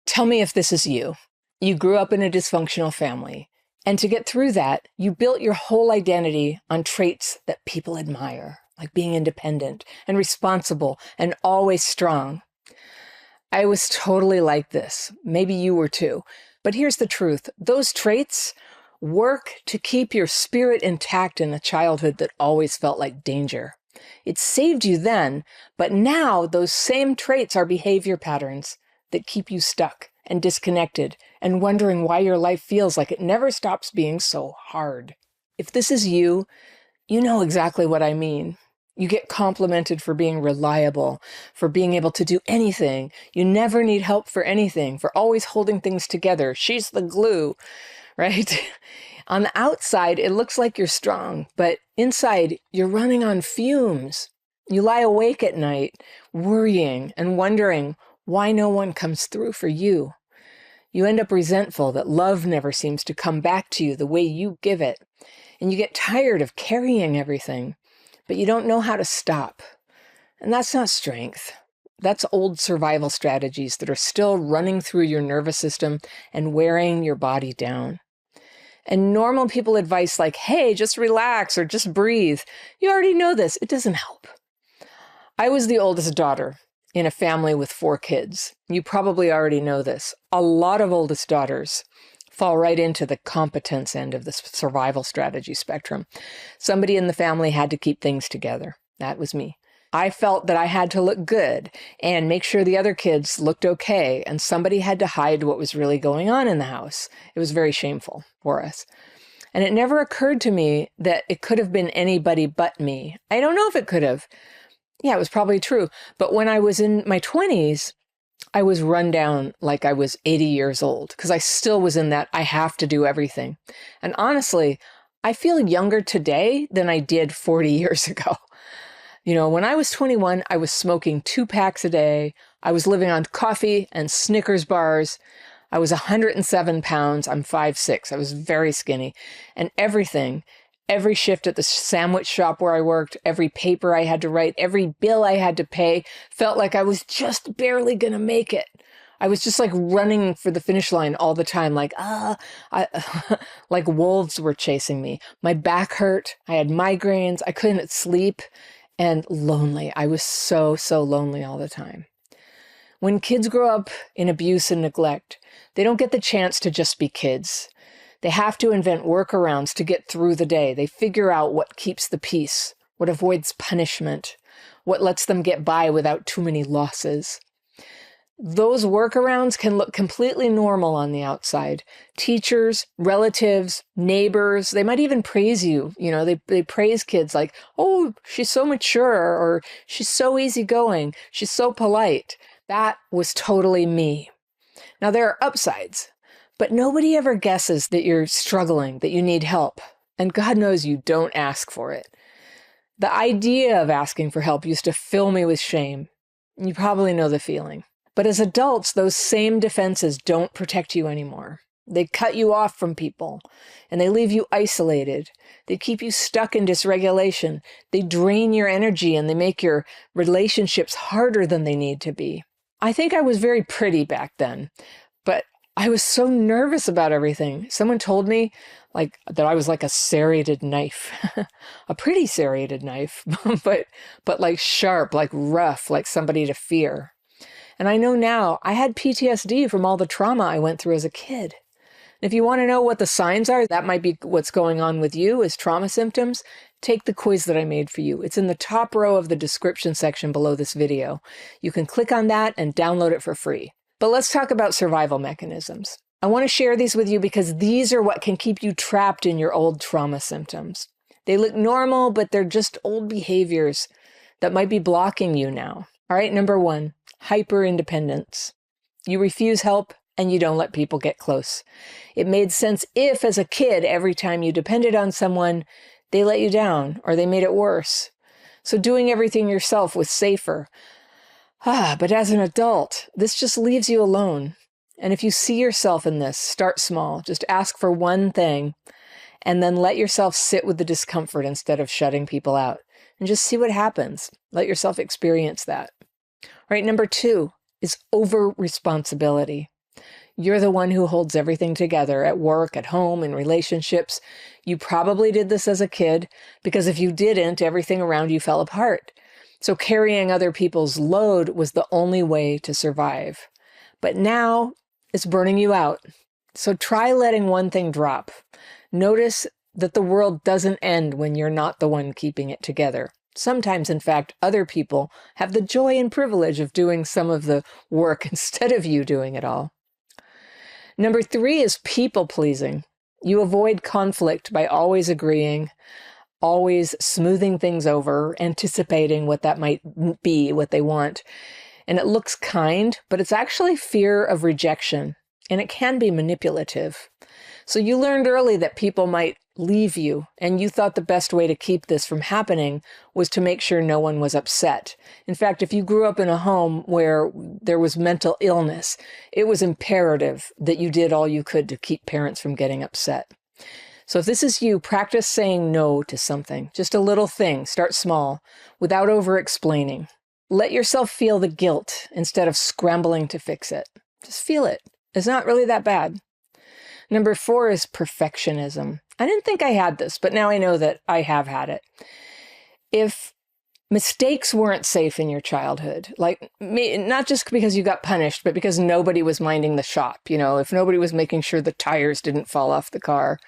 Tell me if this is you. You grew up in a dysfunctional family, and to get through that, you built your whole identity on traits that people admire, like being independent and responsible and always strong. I was totally like this. Maybe you were too. But here's the truth. Those traits work to keep your spirit intact in a childhood that always felt like danger. It saved you then, but now those same traits are behavior patterns that keep you stuck and disconnected and wondering why your life feels like it never stops being so hard. If this is you, you know exactly what I mean. You get complimented for being reliable, for being able to do anything. You never need help for anything, for always holding things together. She's the glue, right? On the outside, it looks like you're strong, but inside, you're running on fumes. You lie awake at night, worrying and wondering why no one comes through for you. You end up resentful that love never seems to come back to you the way you give it. And you get tired of carrying everything, but you don't know how to stop. And that's not strength. That's old survival strategies that are still running through your nervous system and wearing your body down. And normal people advice like, hey, just relax or just breathe. You already know this. It doesn't help. I was the oldest daughter in a family with 4 kids. You probably already know this. A lot of oldest daughters fall right into the competence end of the survival strategy spectrum. Somebody in the family had to keep things together. That was me. I felt that I had to look good and make sure the other kids looked okay, and somebody had to hide what was really going on in the house. It was very shameful for us. And it never occurred to me that it could have been anybody but me. I don't know if it could have. Yeah, it was probably true. But when I was in my 20s, I was run down like I was 80 years old because I still was in that I have to do everything. And honestly, I feel younger today than I did 40 years ago. You know, when I was 21, I was smoking 2 packs a day. I was living on coffee and Snickers bars. I was 107 pounds. I'm 5'6". I was very skinny. And every shift at the sandwich shop where I worked, every paper I had to write, every bill I had to pay felt like I was just barely going to make it. I was just like running for the finish line all the time, like, like wolves were chasing me. My back hurt. I had migraines. I couldn't sleep. And lonely. I was so lonely all the time. When kids grow up in abuse and neglect, they don't get the chance to just be kids. They have to invent workarounds to get through the day. They figure out what keeps the peace, what avoids punishment, what lets them get by without too many losses. Those workarounds can look completely normal on the outside. Teachers, relatives, neighbors, they might even praise you. You know, they praise kids like, oh, she's so mature, or she's so easygoing, she's so polite. That was totally me. Now, there are upsides, but nobody ever guesses that you're struggling, that you need help. And God knows you don't ask for it. The idea of asking for help used to fill me with shame. You probably know the feeling. But as adults, those same defenses don't protect you anymore. They cut you off from people, and they leave you isolated. They keep you stuck in dysregulation. They drain your energy, and they make your relationships harder than they need to be. I think I was very pretty back then, but I was so nervous about everything. Someone told me like that I was like a serrated knife, a pretty serrated knife, but like sharp, like rough, like somebody to fear. And I know now I had PTSD from all the trauma I went through as a kid. If you want to know what the signs are, that might be what's going on with you as trauma symptoms, take the quiz that I made for you. It's in the top row of the description section below this video. You can click on that and download it for free. But let's talk about survival mechanisms. I want to share these with you because these are what can keep you trapped in your old trauma symptoms. They look normal, but they're just old behaviors that might be blocking you now. All right, number 1. Hyper-independence. You refuse help and you don't let people get close. It made sense if, as a kid, every time you depended on someone, they let you down or they made it worse. So doing everything yourself was safer. But as an adult, this just leaves you alone. And if you see yourself in this, start small. Just ask for one thing and then let yourself sit with the discomfort instead of shutting people out. And just see what happens. Let yourself experience that. All right, number 2 is over-responsibility. You're the one who holds everything together at work, at home, in relationships. You probably did this as a kid because if you didn't, everything around you fell apart. So carrying other people's load was the only way to survive. But now it's burning you out. So try letting one thing drop. Notice that the world doesn't end when you're not the one keeping it together. Sometimes, in fact, other people have the joy and privilege of doing some of the work instead of you doing it all. Number 3 is people pleasing. You avoid conflict by always agreeing, always smoothing things over, anticipating what that might be, what they want. And it looks kind, but it's actually fear of rejection, and it can be manipulative. So you learned early that people might leave you, and you thought the best way to keep this from happening was to make sure no one was upset. In fact, if you grew up in a home where there was mental illness, it was imperative that you did all you could to keep parents from getting upset. So if this is you, practice saying no to something, just a little thing, start small, without over-explaining. Let yourself feel the guilt instead of scrambling to fix it. Just feel it. It's not really that bad. Number 4 is perfectionism. I didn't think I had this, but now I know that I have had it. If mistakes weren't safe in your childhood, like not just because you got punished, but because nobody was minding the shop, if nobody was making sure the tires didn't fall off the car,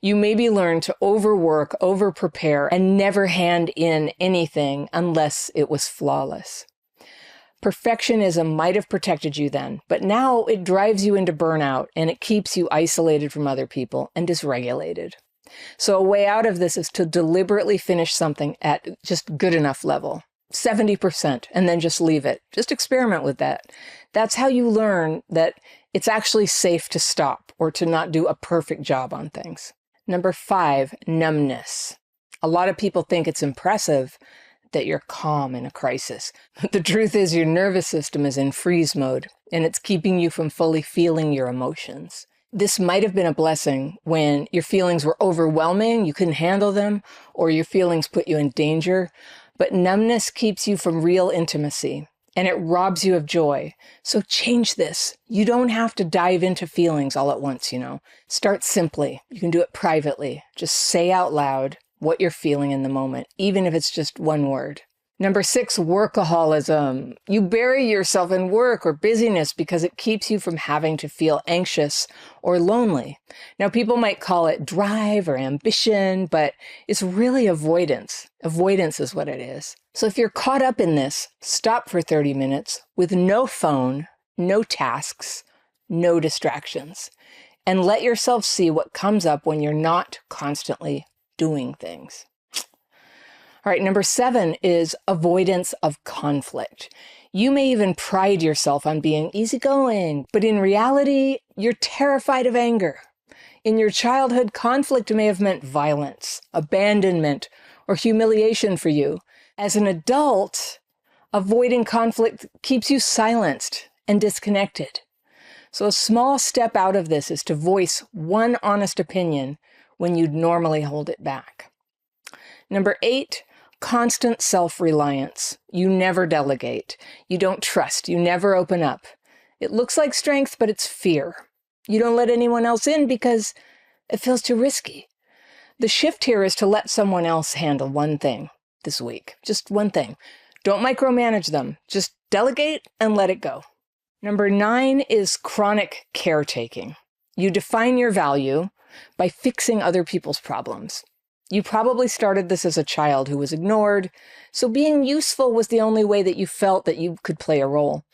you maybe learned to overwork, over-prepare, and never hand in anything unless it was flawless. Perfectionism might have protected you then, but now it drives you into burnout and it keeps you isolated from other people and dysregulated. So a way out of this is to deliberately finish something at just good enough level, 70%, and then just leave it. Just experiment with that. That's how you learn that it's actually safe to stop or to not do a perfect job on things. Number 5, numbness. A lot of people think it's impressive that you're calm in a crisis. But the truth is your nervous system is in freeze mode, and it's keeping you from fully feeling your emotions. This might have been a blessing when your feelings were overwhelming, you couldn't handle them, or your feelings put you in danger. But numbness keeps you from real intimacy, and it robs you of joy. So change this. You don't have to dive into feelings all at once, Start simply. You can do it privately. Just say out loud what you're feeling in the moment, even if it's just one word. Number 6, workaholism. You bury yourself in work or busyness because it keeps you from having to feel anxious or lonely. Now, people might call it drive or ambition, but it's really avoidance. Avoidance is what it is. So if you're caught up in this, stop for 30 minutes with no phone, no tasks, no distractions, and let yourself see what comes up when you're not constantly doing things. All right, number 7 is avoidance of conflict. You may even pride yourself on being easygoing, but in reality, you're terrified of anger. In your childhood, conflict may have meant violence, abandonment, or humiliation for you. As an adult, avoiding conflict keeps you silenced and disconnected. So a small step out of this is to voice one honest opinion when you'd normally hold it back. Number 8, constant self-reliance. You never delegate. You don't trust. You never open up. It looks like strength, but it's fear. You don't let anyone else in because it feels too risky. The shift here is to let someone else handle one thing this week. Just one thing. Don't micromanage them. Just delegate and let it go. Number 9 is chronic caretaking. You define your value by fixing other people's problems. You probably started this as a child who was ignored, so being useful was the only way that you felt that you could play a role.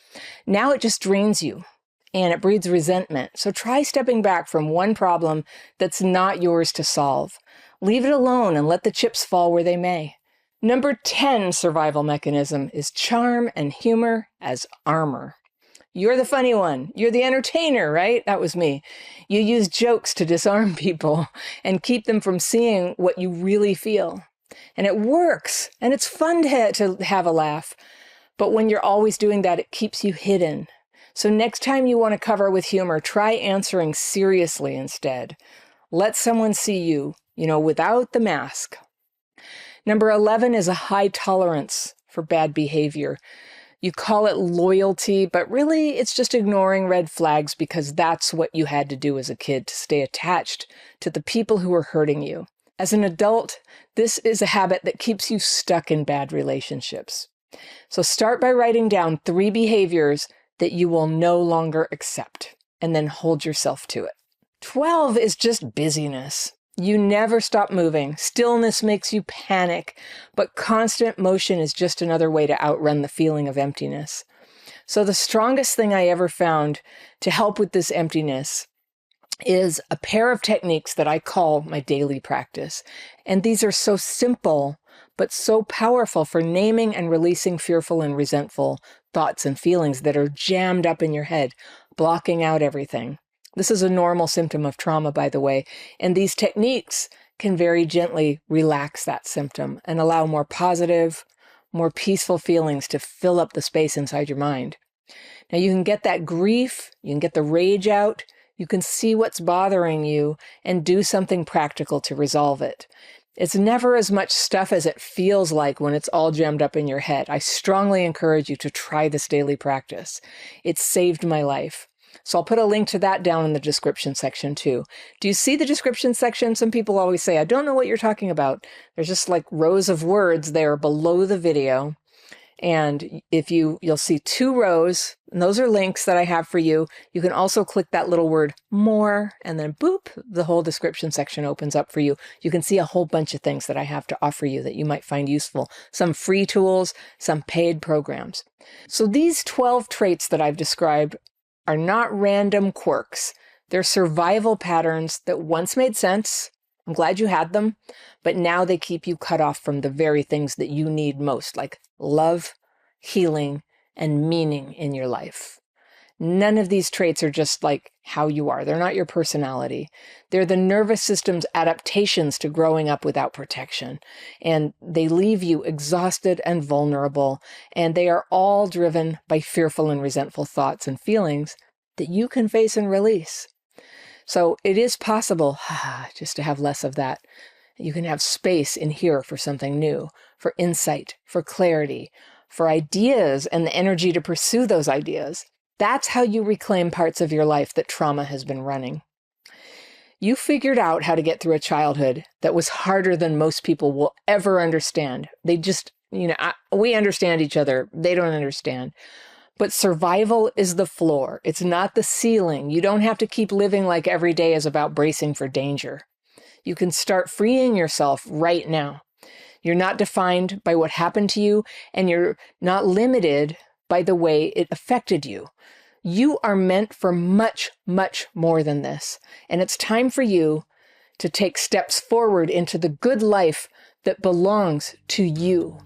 Now it just drains you, and it breeds resentment. So try stepping back from one problem that's not yours to solve. Leave it alone and let the chips fall where they may. Number 10 survival mechanism is charm and humor as armor. You're the funny one. You're the entertainer, right? That was me. You use jokes to disarm people and keep them from seeing what you really feel. And it works. And it's fun to have a laugh. But when you're always doing that, it keeps you hidden. So next time you want to cover with humor, try answering seriously instead. Let someone see you, without the mask. Number 11 is a high tolerance for bad behavior. You call it loyalty, but really it's just ignoring red flags because that's what you had to do as a kid to stay attached to the people who were hurting you. As an adult, this is a habit that keeps you stuck in bad relationships. So start by writing down 3 behaviors that you will no longer accept, and then hold yourself to it. 12 is just busyness. You never stop moving. Stillness makes you panic, but constant motion is just another way to outrun the feeling of emptiness. So the strongest thing I ever found to help with this emptiness is a pair of techniques that I call my daily practice. And these are so simple, but so powerful for naming and releasing fearful and resentful thoughts and feelings that are jammed up in your head, blocking out everything. This is a normal symptom of trauma, by the way, and these techniques can very gently relax that symptom and allow more positive, more peaceful feelings to fill up the space inside your mind. Now, you can get that grief, you can get the rage out, you can see what's bothering you and do something practical to resolve it. It's never as much stuff as it feels like when it's all jammed up in your head. I strongly encourage you to try this daily practice. It's saved my life. So I'll put a link to that down in the description section too. Do you see the description section? Some people always say, I don't know what you're talking about. There's just like rows of words there below the video. And if you'll see 2 rows, and those are links that I have for you. You can also click that little word more, and then boop, the whole description section opens up for you. You can see a whole bunch of things that I have to offer you that you might find useful. Some free tools, some paid programs. So these 12 traits that I've described are not random quirks. They're survival patterns that once made sense. I'm glad you had them, but now they keep you cut off from the very things that you need most, like love, healing, and meaning in your life. None of these traits are just like how you are. They're not your personality. They're the nervous system's adaptations to growing up without protection. And they leave you exhausted and vulnerable. And they are all driven by fearful and resentful thoughts and feelings that you can face and release. So it is possible just to have less of that. You can have space in here for something new, for insight, for clarity, for ideas and the energy to pursue those ideas. That's how you reclaim parts of your life that trauma has been running. You figured out how to get through a childhood that was harder than most people will ever understand. They just, we understand each other. They don't understand. But survival is the floor. It's not the ceiling. You don't have to keep living like every day is about bracing for danger. You can start freeing yourself right now. You're not defined by what happened to you, and you're not limited by the way it affected you. You are meant for much, much more than this. And it's time for you to take steps forward into the good life that belongs to you.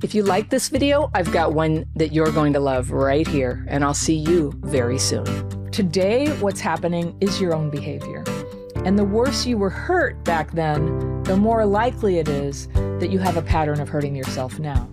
If you like this video, I've got one that you're going to love right here, and I'll see you very soon. Today, what's happening is your own behavior. And the worse you were hurt back then, the more likely it is that you have a pattern of hurting yourself now.